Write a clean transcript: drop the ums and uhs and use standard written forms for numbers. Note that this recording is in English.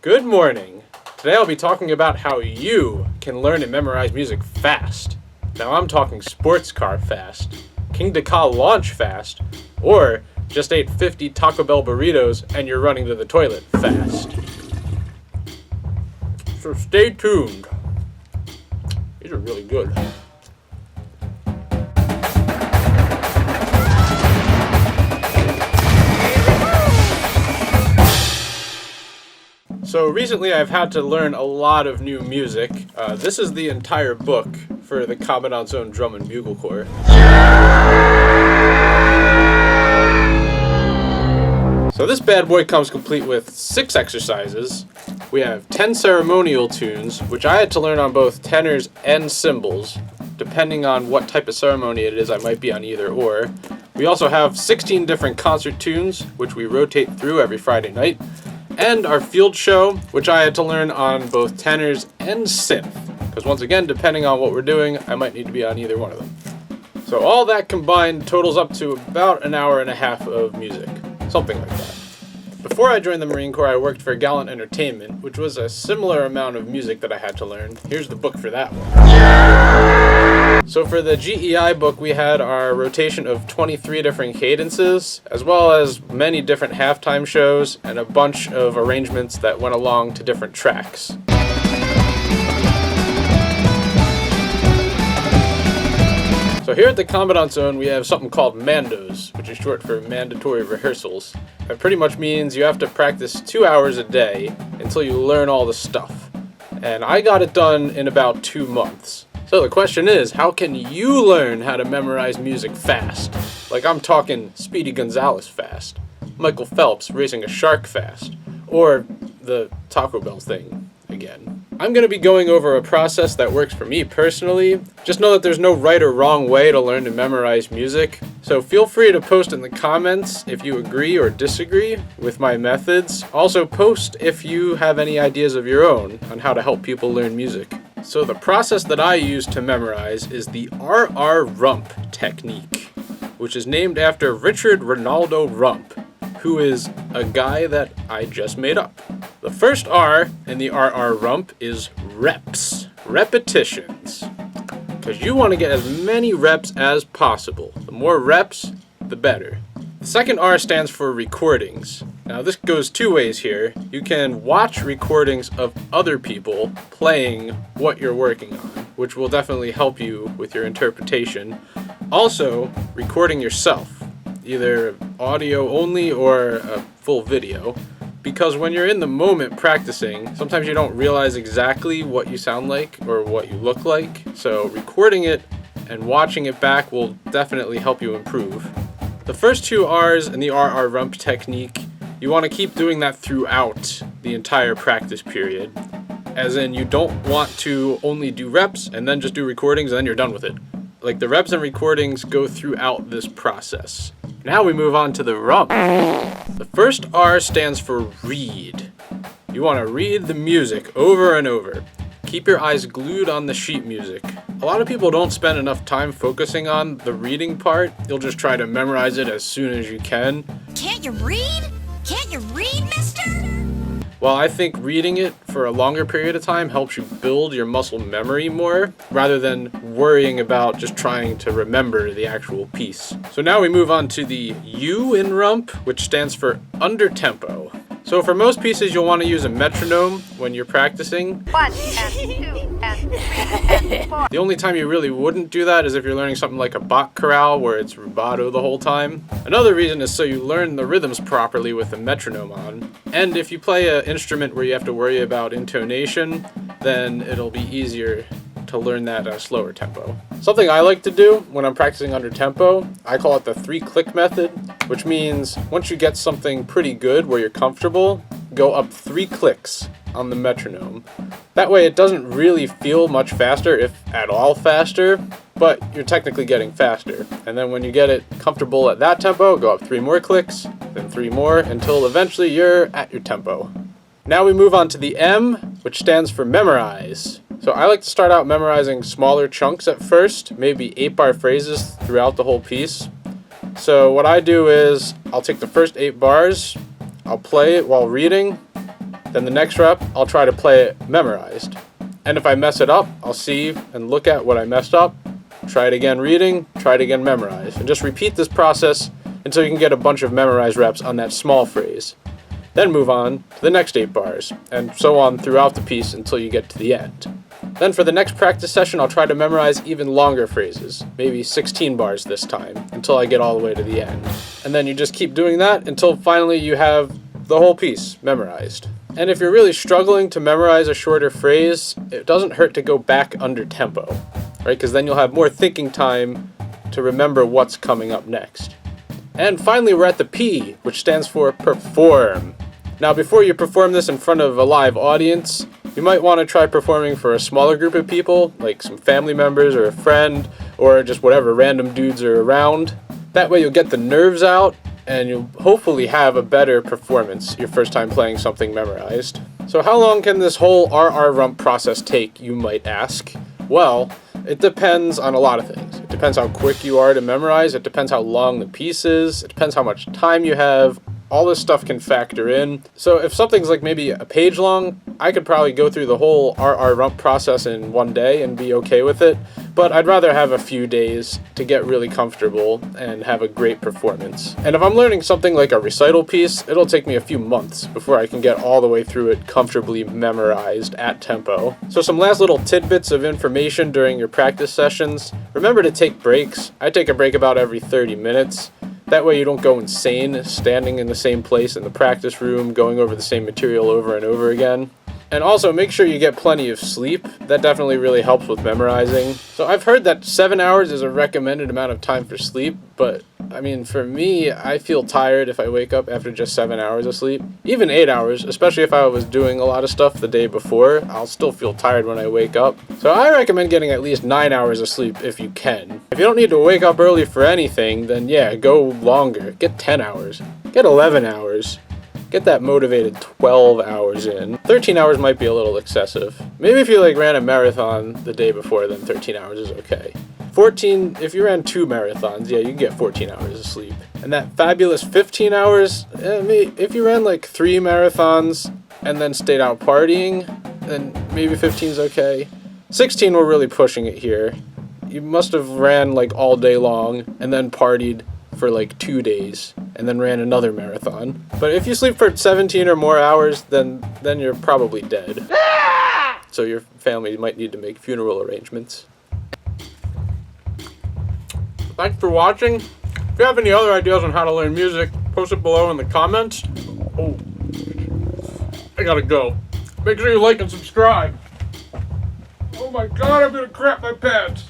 Good morning. Today I'll be talking about how you can learn and memorize music fast. Now I'm talking sports car fast, King Dakar launch fast, or just ate 50 Taco Bell burritos and you're running to the toilet fast. So stay tuned. These are really good. So recently I've had to learn a lot of new music. This is the entire book for the Commandant's Own Drum and Bugle Corps. So this bad boy comes complete with 6 exercises. We have 10 ceremonial tunes, which I had to learn on both tenors and cymbals. Depending on what type of ceremony it is, I might be on either or. We also have 16 different concert tunes, which we rotate through every Friday night. And our field show, which I had to learn on both tenors and synth. Because once again, depending on what we're doing, I might need to be on either one of them. So all that combined totals up to about an hour and a half of music. Something like that. Before I joined the Marine Corps, I worked for Gallant Entertainment, which was a similar amount of music that I had to learn. Here's the book for that one. So for the GEI book, we had our rotation of 23 different cadences, as well as many different halftime shows and a bunch of arrangements that went along to different tracks. So here at the Commandant's Zone, we have something called Mandos, which is short for mandatory rehearsals. That pretty much means you have to practice 2 hours a day until you learn all the stuff. And I got it done in about 2 months. So the question is, how can you learn how to memorize music fast? Like I'm talking Speedy Gonzalez fast, Michael Phelps racing a shark fast, or the Taco Bell thing again. I'm going to be going over a process that works for me personally. Just know that there's no right or wrong way to learn to memorize music. So feel free to post in the comments if you agree or disagree with my methods. Also post if you have any ideas of your own on how to help people learn music. So the process that I use to memorize is the RR Rump technique, which is named after Richard Ronaldo Rump, who is a guy that I just made up. The first R in the RR Rump is reps, repetitions, because you want to get as many reps as possible. The more reps, the better. The second R stands for recordings. Now this goes 2 ways here. You can watch recordings of other people playing what you're working on, which will definitely help you with your interpretation. Also, recording yourself, either audio only or a full video. Because when you're in the moment practicing, sometimes you don't realize exactly what you sound like or what you look like. So recording it and watching it back will definitely help you improve. The first 2 R's in the RR Rump technique, you want to keep doing that throughout the entire practice period. As in, you don't want to only do reps and then just do recordings and then you're done with it. Like the reps and recordings go throughout this process. Now we move on to the rump. The first R stands for read. You want to read the music over and over. Keep your eyes glued on the sheet music. A lot of people don't spend enough time focusing on the reading part. You'll just try to memorize it as soon as you can. Can't you read? Can't you read, mister? Well, I think reading it for a longer period of time helps you build your muscle memory more, rather than worrying about just trying to remember the actual piece. So now we move on to the U in rump, which stands for under tempo. So for most pieces, you'll want to use a metronome when you're practicing. 1 and 2 and 3 and 4. The only time you really wouldn't do that is if you're learning something like a Bach chorale where it's rubato the whole time. Another reason is so you learn the rhythms properly with a metronome on. And if you play an instrument where you have to worry about intonation, then it'll be easier to learn that at a slower tempo. Something I like to do when I'm practicing under tempo, I call it the 3-click method, which means once you get something pretty good where you're comfortable, go up 3 clicks on the metronome. That way it doesn't really feel much faster, if at all faster, but you're technically getting faster. And then when you get it comfortable at that tempo, go up 3 more clicks, then 3 more, until eventually you're at your tempo. Now we move on to the M, which stands for memorize. So I like to start out memorizing smaller chunks at first, maybe 8-bar phrases throughout the whole piece. So what I do is I'll take the first 8 bars, I'll play it while reading, Then the next rep, I'll try to play it memorized. And if I mess it up, I'll see and look at what I messed up, try it again reading, try it again memorized, and just repeat this process until you can get a bunch of memorized reps on that small phrase. Then move on to the next 8 bars, and so on throughout the piece until you get to the end. Then for the next practice session, I'll try to memorize even longer phrases, maybe 16 bars this time, until I get all the way to the end. And then you just keep doing that until finally you have the whole piece memorized. And if you're really struggling to memorize a shorter phrase, it doesn't hurt to go back under tempo, right? Because then you'll have more thinking time to remember what's coming up next. And finally, we're at the P, which stands for perform. Now, before you perform this in front of a live audience, you might want to try performing for a smaller group of people, like some family members or a friend, or just whatever random dudes are around. That way you'll get the nerves out, and you'll hopefully have a better performance your first time playing something memorized. So how long can this whole RR rump process take, you might ask? Well, it depends on a lot of things. It depends how quick you are to memorize, it depends how long the piece is, it depends how much time you have. All this stuff can factor in. So if something's like maybe a page long, I could probably go through the whole RR rump process in one day and be okay with it. But I'd rather have a few days to get really comfortable and have a great performance. And if I'm learning something like a recital piece, it'll take me a few months before I can get all the way through it comfortably memorized at tempo. So some last little tidbits of information during your practice sessions. Remember to take breaks. I take a break about every 30 minutes. That way you don't go insane standing in the same place in the practice room, going over the same material over and over again. And also make sure you get plenty of sleep. That definitely really helps with memorizing. So I've heard that 7 hours is a recommended amount of time for sleep, but I mean, for me, I feel tired if I wake up after just 7 hours of sleep. Even 8 hours, especially if I was doing a lot of stuff the day before, I'll still feel tired when I wake up. So I recommend getting at least 9 hours of sleep if you can. If you don't need to wake up early for anything, then yeah, go longer. Get 10 hours. Get 11 hours. Get that motivated 12 hours in. 13 hours might be a little excessive. Maybe if you ran a marathon the day before, then 13 hours is okay. 14, if you ran 2 marathons, yeah, you can get 14 hours of sleep. And that fabulous 15 hours, if you ran 3 marathons and then stayed out partying, then maybe 15 is okay. 16, we're really pushing it here. You must have ran all day long and then partied for 2 days and then ran another marathon. But if you sleep for 17 or more hours, then you're probably dead. So your family might need to make funeral arrangements. Thanks for watching. If you have any other ideas on how to learn music, post it below in the comments. Oh, I gotta go. Make sure you like and subscribe. Oh my god, I'm gonna crap my pants.